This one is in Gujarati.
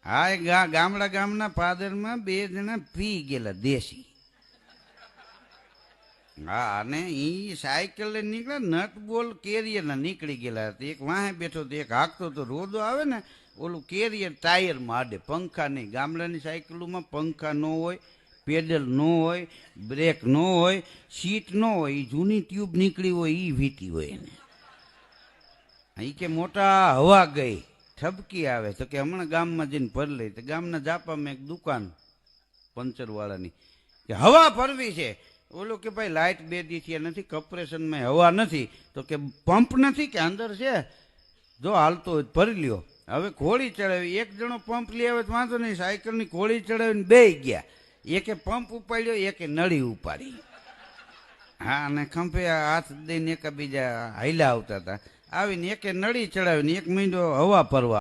હા એ ગામના પાદરમાં બે જણા પી ગયેલા દેશી. હા અને ઈ સાયકલ લઈને નીકળે નટ બોલ કેરિયર ના નીકળી ગયેલા હતા. એક વાહે બેઠો તો એક હાંકતો તો રોદો આવે ને ઓલું કેરિયર ટાયરમાં આડે, પંખા નહીં. ગામડાની સાયકલોમાં પંખા ન હોય, પેડલ ન હોય, બ્રેક ન હોય, સીટ ન હોય. એ જૂની ટ્યુબ નીકળી હોય એ વીતી હોય એને. એ કે મોટા હવા ગઈ ઠપકી આવે તો કે હમણાં ગામમાં જઈને ભર લઈ. તો ગામના જાપામાં એક દુકાન પંચર વાળાની કે હવા ભરવી છે. ઓલો કે ભાઈ લાઇટ 2 દી થયા નથી, કમ્પ્રેશનમાં હવા નથી. તો કે પંપ નથી કે અંદર છે, જો હાલતો હોય ભરી લ્યો. હવે ઘોડી ચડાવી, એક જણો પંપ લઈ આવે તો વાંધો નહીં, સાયકલની ઘોડી ચડાવીને બે ગયા. એકે પંપ ઉપાડ્યો, એકે નળી ઉપાડી. હા અને ખંભે હાથ દઈને એકબીજા હાઈલા આવતા હતા. આવીને એકે નળી ચડાવીને એક મહિનો હવા ભરવા.